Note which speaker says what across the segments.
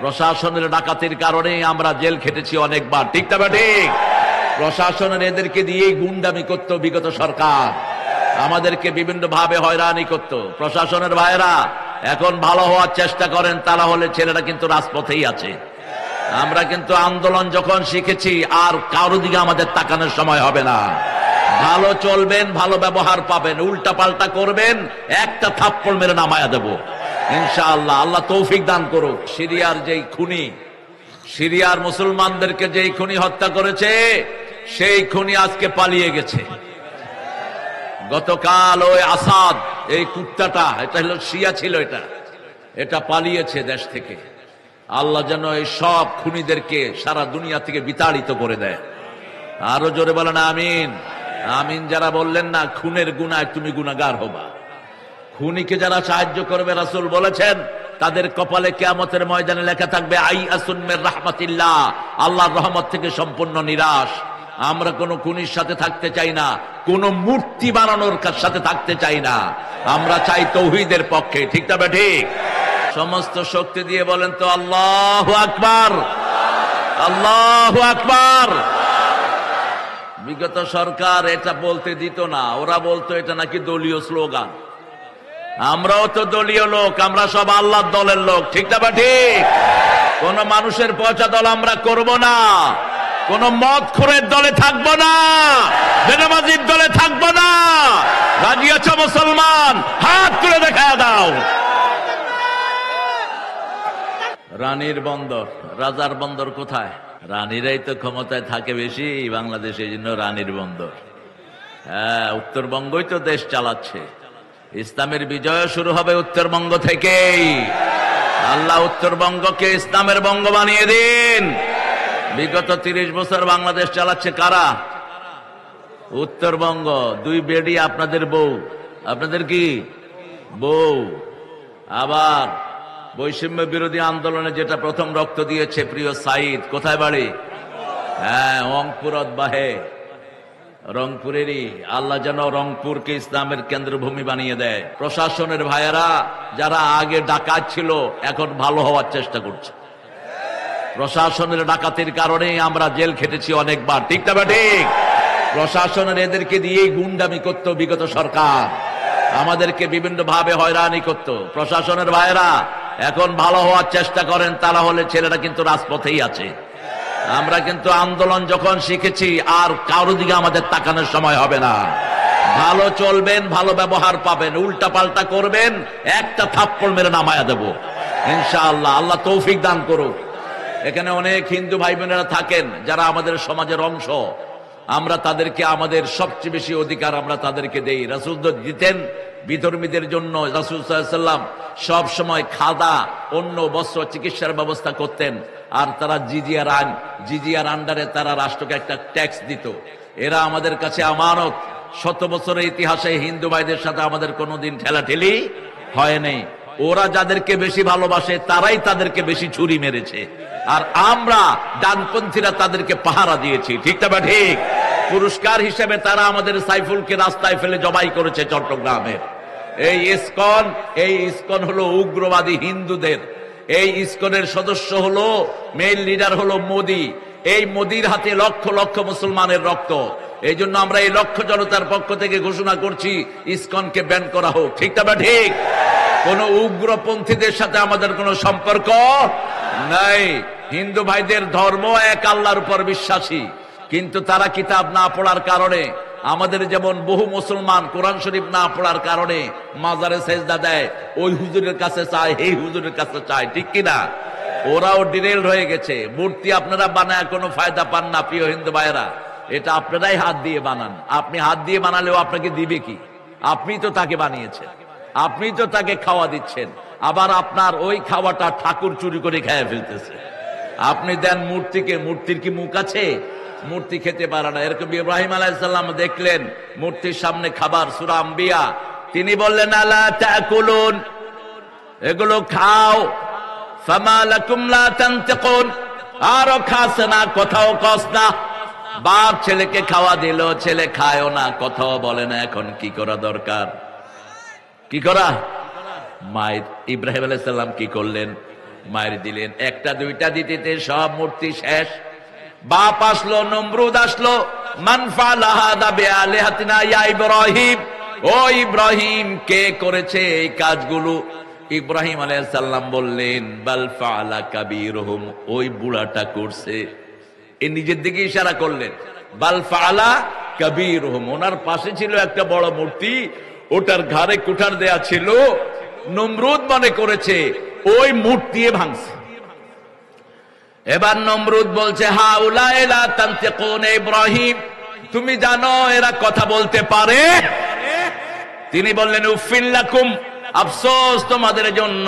Speaker 1: প্রশাসনের ডাকাতির কারণে আমরা জেল খেটেছি অনেকবার, ঠিক না ঠিক? প্রশাসনের এদেরকে দিয়েই গুন্ডামি করত বিগত সরকার, আমাদেরকে বিভিন্ন ভাবে হয়রানি করত। প্রশাসনের ভাইরা এখন ভালো হওয়ার চেষ্টা করেন, তারা হলে ছেলেরা কিন্তু রাজপথেই আছে। আমরা কিন্তু আন্দোলন যখন শিখেছি আর কারো দিকে আমাদের তাকানোর সময় হবে না। ভালো চলবেন, ভালো ব্যবহার পাবেন, উল্টা পাল্টা করবেন, একটা থাপ্পড় মেরে নামায়া দেব ইনশাআল্লাহ। আল্লাহ তৌফিক দান করুক। সিরিয়ার যেই খুনি, সিরিয়ার মুসলমানদেরকে যেই খুনি হত্যা করেছে, সেই খুনি আজকে পালিয়ে গেছে। গতকাল ওই আসাদ, এই কুত্তাটা, এটা হলো শিয়া ছিল, এটা পালিয়েছে দেশ থেকে। আল্লাহ যেন এই সব খুনিদেরকে সারা দুনিয়া থেকে বিতাড়িত করে দেয়। আরো জোরে বলেন আমিন। আমিন যারা বললেন না, খুনের গুনায় তুমি গুনাহগার হবা। খুনিকে যারা সাহায্য করবে, রাসূল বলেছেন তাদের কপালে কিয়ামতের ময়দানে লেখা থাকবে আই আসুন মির রাহমাতিল্লাহ, আল্লাহর রহমত থেকে সম্পূর্ণ নিরাশ। আমরা কোন খুনির সাথে থাকতে চাই না, কোন মূর্তি বানানোর সাথে থাকতে চাই না। আমরা চাই তৌহিদের পক্ষে, ঠিক না ঠিক? সমস্ত শক্তি দিয়ে বলেন তো আল্লাহু আকবার, আল্লাহু আকবার। বিগত সরকার এটা বলতে দিত না, ওরা বলতো এটা নাকি দলীয় স্লোগান। আমরাও তো দলীয় লোক, আমরা সব আল্লাহর দলের লোক, ঠিক না ঠিক? কোন মানুষের পচা দল আমরা করব না, কোন মদখোরের দলে থাকবো না, বেনামাজির দলে থাকবো না। রাজি আছো মুসলমান? হাত তুলে দেখা দাও। রানীর বন্দর, রাজার বন্দর কোথায়? রানীরাই তো ক্ষমতায় থাকে বেশি বাংলাদেশে, এই জন্য রানীর বন্দর। হ্যাঁ, উত্তরবঙ্গই তো দেশ চালাচ্ছে। ইসলামের বিজয় শুরু হবে উত্তরবঙ্গ থেকেই। আল্লাহ উত্তরবঙ্গকে ইসলামের বঙ্গ বানিয়ে দিন। বিগত 30 বছর বাংলাদেশ চালাচ্ছে কারা? উত্তরবঙ্গ। দুই বেডি আপনাদের বউ, আপনাদের কি বউ? আবার বৈষম্য বিরোধী আন্দোলনে যেটা প্রথম রক্ত দিয়েছে প্রিয় সাইদ, কোথায় বাড়ি? হ্যাঁ, রংপুরত বাহে, রংপুরেরই। আল্লাহ যেন রংপুরকে ইসলামের কেন্দ্রভূমি বানিয়ে দেয়। প্রশাসনের ভাইয়েরা যারা আগে ডাকাত ছিল, এখন ভালো হওয়ার চেষ্টা করছে। প্রশাসনের ডাকাতির কারণে আমরা জেল খেটেছি অনেকবার, ঠিক না ঠিক? প্রশাসনের এদেরকে দিয়েই গুন্ডামি করত বিগত সরকার, আমাদেরকে বিভিন্ন ভাবে হয়রানি করত। প্রশাসনের ভাইয়েরা এখন ভালো হওয়ার চেষ্টা করেন, তারা হলে ছেলেরা কিন্তু রাজপথেই আছে। আমরা কিন্তু আন্দোলন যখন শিখেছি আর কারো দিকে আমাদের তাকানোর সময় হবে না। ভালো চলবেন, ভালো ব্যবহার পাবেন, উল্টা পাল্টা করবেন, একটা থাপ্পড় মেরে নামায়া দেব ইনশাআল্লাহ। আল্লাহ তৌফিক দান করুক। এখানে অনেক হিন্দু ভাই বোনেরা থাকেন যারা আমাদের সমাজের অংশ। আমরা তাদেরকে আমাদের সবচেয়ে বেশি অধিকার আমরা তাদেরকে দেই। রাসূল দিতেন বিধর্মীদের জন্য। রাসূল সাল্লাল্লাহু আলাইহি ওয়াসাল্লাম সব সময় খাদা, অন্য বস্ত্র, চিকিৎসার ব্যবস্থা করতেন। আর তারা জিজিয়ার আন্ডারে তারা রাষ্ট্রকে একটা ট্যাক্স দিত। এরা আমাদের কাছে আমানত। 100 বছরের ইতিহাসে হিন্দু ভাইদের সাথে আমাদের কোনোদিন ঠেলাঠেলি হয়নি। ওরা যাদেরকে বেশি ভালোবাসে তারাই তাদেরকে বেশি ছুরি মেরেছে, আর আমরা ডানপন্থীরা তাদেরকে পাহারা দিয়েছি, ঠিক না ঠিক? পুরস্কার হিসেবে তারা আমাদের সাইফুলকে রাস্তায় ফেলে জবাই করেছে চট্টগ্রামের। এই ইসকন হলো উগ্রবাদী হিন্দুদের। এই ইসকনের সদস্য হলো, মেইন লিডার হলো মোদি। এই মোদির হাতে লক্ষ লক্ষ মুসলমানের রক্ত। এই জন্য আমরা এই লক্ষ জনতার পক্ষ থেকে ঘোষণা করছি ইসকনকে ব্যান করা হোক, ঠিক না ঠিক? কোন উগ্রপন্থীদের সাথে আমাদের কোনো সম্পর্ক নাই। হিন্দু ভাইদের ধর্ম এক আল্লাহর উপর বিশ্বাসী, কিন্তু তারা কিতাব না পড়ার কারণে, আমাদের যেমন বহু মুসলমান কোরআন শরীফ না পড়ার কারণে মাজারে সেজদা দেয়, ওই হুজুরের কাছে চায়, এই হুজুরের কাছে চায়, ঠিক কিনা? ওরাও ডিরেল হয়ে গেছে। মূর্তি আপনারা বানায় কোনো ফায়দা পান না প্রিয় হিন্দু ভাইয়েরা। এটা আপনারাই হাত দিয়ে বানান। আপনি হাত দিয়ে বানালেও আপনাকে দিবে কি? আপনি তো তাকে বানিয়েছেন, আপনি তো তাকে খাওয়া দিচ্ছেন। আবার আপনার ওই খাওয়াটা ঠাকুর চুরি করে খেয়ে ফেলতেছে। আপনি দেন মূর্তিকে, মূর্তির কি মুখ আছে? মূর্তি খেতে পারে না। এরকম ইব্রাহিম আলাইহিস সালাম দেখলেন মূর্তির সামনে খাবার, সূরা আম্বিয়া, তিনি বললেন আলা তাকুলুন, এগুলো খাও। ফামা লাকুম লা তানতিকুন, আরো খাস না, কথাও কস না। বাপ ছেলেকে খাওয়া দিল, ছেলে খায়ও না, কথাও বলে না। এখন কি করা দরকার? কি করা? মায়ের ইব্রাহিম আলাইহিস সালাম কি করলেন? মায়ের দিলেন। একটা দুইটা দিতে সব মূর্তি শেষ। বাপ আসলো, নমরুদ আসলো, মান ফাআলা হাযা বিআলিহাতিনা ইয়া ইব্রাহিম, ও ইব্রাহিম কে করেছে এই কাজগুলো? ইব্রাহিম আলাইহিস সালাম বললেন, বাল ফাআলা কাবীরুহুম, ওই বুড়াটা করছে। এ নিজের দিকে ইশারা করলেন, বাল ফাআলা কাবীরুহুম। ওনার পাশে ছিল একটা বড় মূর্তি, ওটার ঘাড়ে কুঠার দেয়া ছিল। নমরুদ মনে করেছে ওই মূর্তি ভাঙছে। এবার নমরুদ বলছে, হাউলাই লা তানতিকুন ইব্রাহিম, তুমি জানো এরা কথা বলতে পারে? তিনি বললেন, উফিল লাকুম, আফসোস তোমাদের জন্য,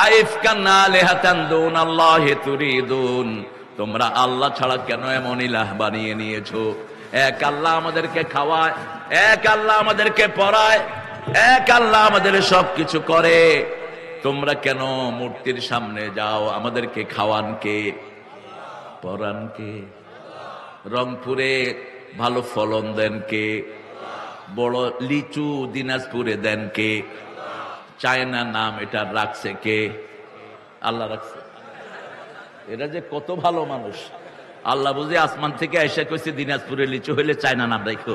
Speaker 1: আইফকান আলিহাতান দুনাল্লাহি তুরিদুন, তোমরা আল্লাহ ছাড়া কেন এমন ইলাহ বানিয়ে নিয়েছো? এক আল্লাহ আমাদেরকে খাওয়ায়, এক আল্লাহ আমাদেরকে পড়ায়, এক আল্লাহ আমাদের সবকিছু করে, তোমরা কেন মূর্তির সামনে যাও? আমাদেরকে খাওয়ান কে, পরান কে? রংপুরে ভালো ফলন দেন কে? বড় লিচু দিনাজপুরে দেন কে? চায়না নাম এটা রাখছে কে? আল্লাহ রাখছে। এরা যে কত ভালো মানুষ। আল্লাহ বুঝে আসমান থেকে এসে কইছে দিনাজপুরে লিচু হইলে চায়না নাম রাখো।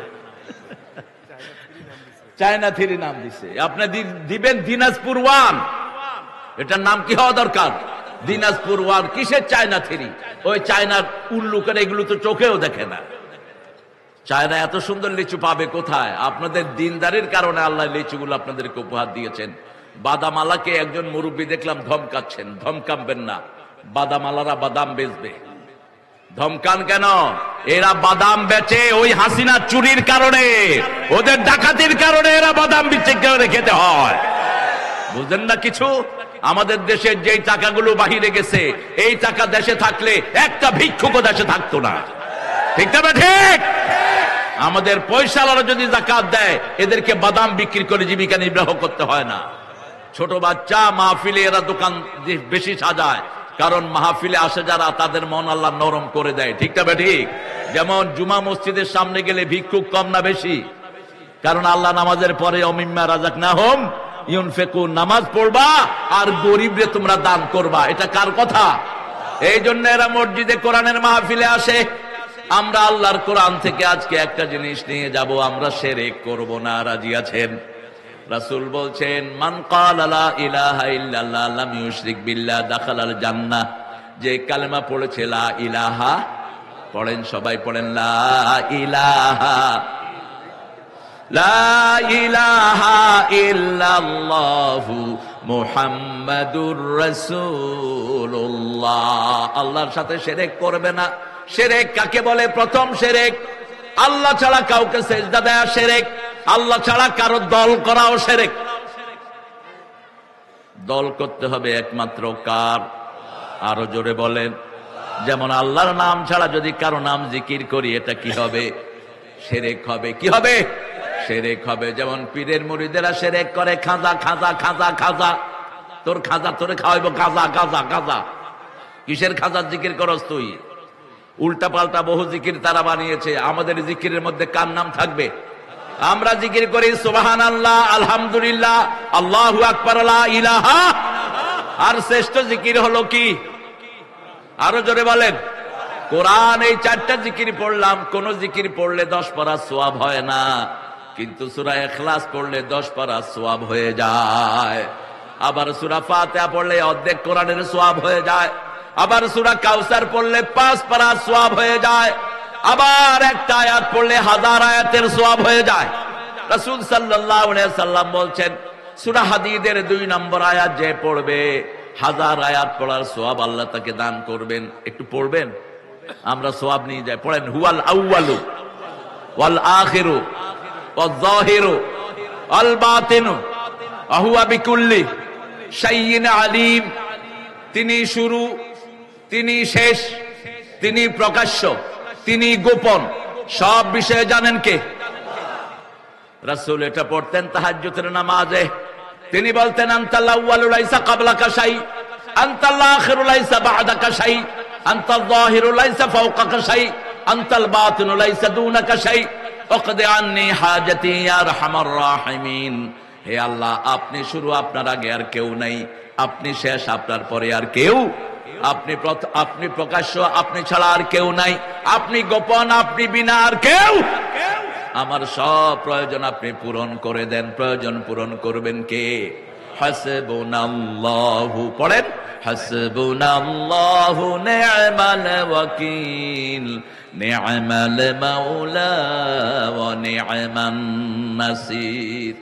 Speaker 1: চায়না থ্রি নাম দিছে। আপনি দিবেন দিনাজপুর ওয়ান, এটার নাম কি হওয়া দরকার? দিনাজপুর ওয়ান। কিসের চায়না থ্রি? ওই চায়নার উল্লুকের এগুলো তো চোখেও দেখে না। চায়না এত সুন্দর লিচু পাবে কোথায়? আপনাদের দিনদারির কারণে আল্লাহ লিচুগুলো আপনাদেরকে উপহার দিয়েছেন। বাদামালাকে একজন মুরব্বী দেখলাম ধমকাচ্ছেন, ধমকাবেন না। বাদামালারা বাদাম বেচবে, ধমকান কেন? এরা বাদাম বেচে ওই হাসিনা চুরির কারণে, ওদের ডাকাতির কারণে এরা বাদাম বিক্রি করে খেতে হয়। বুঝলেন না কিছু? আমাদের দেশের যেই টাকাগুলো বাহিরে গেছে, এই টাকা দেশে থাকলে একটা ভিক্ষুকও দেশে থাকতো না। ঠিক না ঠিক? আমাদের পয়সাওয়ালা যদি যাকাত দেয়, এদেরকে বাদাম বিক্রি করে জীবিকা নির্বাহ করতে হয় না। ছোট বাচ্চা মাহফিলে এরা দোকান বেশি সাজায়, কারণ মাহফিলে আসে যারা, তাদের মন আল্লাহ নরম করে দেয়। ঠিক না ঠিক? যেমন জুমা মসজিদের সামনে গেলে ভিক্ষুক কম না বেশি? কারণ আল্লাহ নামাজের পরে অমিম্মা রাযাকনাহুম ইউনফিকুন, নামাজ পড়বা আর গরিবরে তোমরা দান করবা। এটা কার কথা? এই জন্য এরা মসজিদে কোরআনের মাহফিলে আসে। আমরা আল্লাহর কোরআন থেকে আজকে একটা জিনিস নিয়ে যাব, আমরা শিরক করব না। রাজি আছেন? রাসূল বলছেন, মান ক্বালা লা ইলাহা ইল্লাল্লাহ লাম ইউশরিক বিল্লাহ দাখালাল জান্নাহ। যে কালেমা পড়েছে লা ইলাহা, পড়েন সবাই, পড়েন লা ইলাহা, লা ইলাহা ইল্লাল্লাহু মুহাম্মাদুর রাসূলুল্লাহ। আল্লাহর সাথে শিরক করবে না। শিরক কাকে বলে? প্রথম শিরক আল্লাহ ছাড়া কাউকে সেজদা দেয়া শিরক, আল্লাহ ছাড়া কারো দল করাও শিরক। দল করতে হবে একমাত্র কার? আরো জোরে বলেন। যেমন আল্লাহর নাম ছাড়া যদি কারো নাম জিকির করি, এটা কি হবে? শিরক হবে। কি হবে? শিরক হবে। যেমন পীরের মুরিদেরা শিরক করে, খাজা খাজা খাজা খাজা, তোর খাজা তোরে খাওয়াইবো, খাজা খাজা খাজা। কিসের খাজার জিকির করস তুই? উল্টা পাল্টা বহু জিকির তারা বানিয়েছে। আমাদের জিকিরের মধ্যে কার নাম থাকবে? আমরা জিকির করি সুবহানাল্লাহ, আলহামদুলিল্লাহ, আল্লাহু আকবার, লা ইলাহা। আর শ্রেষ্ঠ জিকির হলো কি? আরো জোরে বলেন। কোরআন এই চারটা জিকির পড়লাম। কোন জিকির পড়লে 10 পারা সওয়াব হয় না, কিন্তু সূরা ইখলাস পড়লে 10 পারা সওয়াব হয়ে যায়। আবার সূরা ফাতিহা পড়লে অর্ধেক কোরআনের সওয়াব হয়ে যায়। আবার সূরা কাউসার পড়লে 5 পারা সওয়াব হয়ে যায়। আবার একটা আয়াত পড়লে 1000 আয়াতের সওয়াব হয়ে যায়। রাসূল সাল্লাল্লাহু আলাইহি সাল্লাম বলছেন, সূরা হাদীদের 2 নম্বর আয়াত যে পড়বে, 1000 আয়াত পড়ার সওয়াব আল্লাহ তাকে দান করবেন। একটু পড়বেন, আমরা সওয়াব নিয়ে যাই। পড়েন, হুয়াল আউয়ালু ওয়াল আখিরু ওয়াজ যাহিরু ওয়াল বাতিনু ওয়া হুয়া বিকুল্লি শাইইন আলিম। তিনি শুরু, তিনি শেষ, তিনি প্রকাশ্য, তিনি গোপন, সব বিষয়ে জানেন কে? রাসূল এটা পড়তেন তাহাজ্জুদের নামাজে। তিনি বলতেন, আনতাল আউয়ালু লাইসা ক্বাবলাকা শাই, আনতাল আখিরু লাইসা বা'দাকা শাই, আনতাল যাহিরু লাইসা ফাওকাকা শাই, আনতাল বাতিনু লাইসা দুনাকা শাই, ওয়াকদি আন্নী হাজাতি ইয়া আরহামার রাহিমিন। হে আল্লাহ, আপনি শুরু, আপনার আগে আর কেউ নাই। আপনি শেষ, আপনার পরে আর কেউ, আপনি প্রকাশ্য, আপনি ছাড়া আর কেউ নাই, আপনি গোপন, আপনি বিনা আর কেউ। আমার সব প্রয়োজন আপনি পূরণ করে দেন। প্রয়োজন পূরণ করবেন কে? হাসবুনাল্লাহু, পড়েন, হাসবুনাল্লাহু নি'মাল ওয়াকিল, নি'মাল মাওলা ওয়া নি'মান নাসির।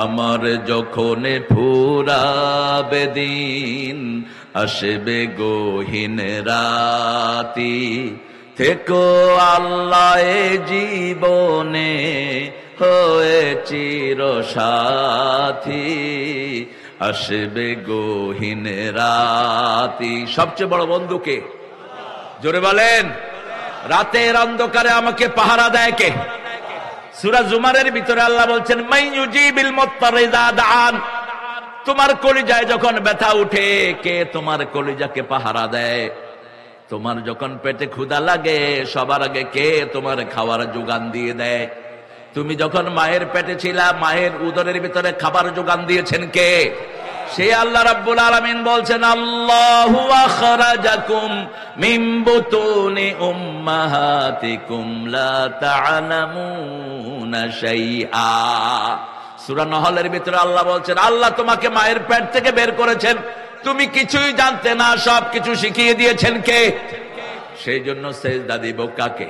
Speaker 1: আমার যখন ফুরাবে দিন, আসবে গহীন রাতি, থেকো আল্লাহ এ জীবনে হয়ে চির সাথী, আসবে গহীন রাতি। সবচেয়ে বড় বন্ধুকে? জোরে বলেন। রাতের অন্ধকারে আমাকে পাহারা দেয় কে? সূরা জুমারের ভিতরে আল্লাহ বলছেন, মান ইউজিবিল মুত্তারিযা দাআন। তোমার কলিজায় যখন ব্যথা উঠে, কে তোমার কলিজাকে পাহারা দেয়? তোমার যখন পেটে ক্ষুধা লাগে, সবার আগে কে তোমার খাবার যোগান দিয়ে দেয়? তুমি যখন মায়ের পেটে ছিলা, মায়ের উদরের ভিতরে খাবার যোগান দিয়েছেন কে? সে আল্লাহ রাব্বুল আলামিন বলছেন, আল্লাহু আখরাজাকুম মিন বুতুনি উম্মাহাতিকুম লা তা'লামুনা শাইআ। সূরা নহলের ভিতরে আল্লাহ বলছেন, আল্লাহ তোমাকে মায়ের পেট থেকে বের করেছেন, তুমি কিছুই জানতে না, সবকিছু শিখিয়ে দিয়েছেন কে? সেই জন্য সেজদা দিব কাকে?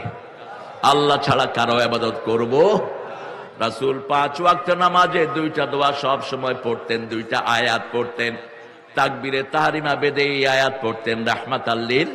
Speaker 1: আল্লাহ ছাড়া কারো ইবাদত করব? রাসূল 5 ওয়াক্ত নামাজে 2টা দোয়া সব সময় পড়তেন, 2টা আয়াত পড়তেন। তাকবীরে তাহরিমা বেদে এই আয়াত পড়তেন, রাহমাতাল লিল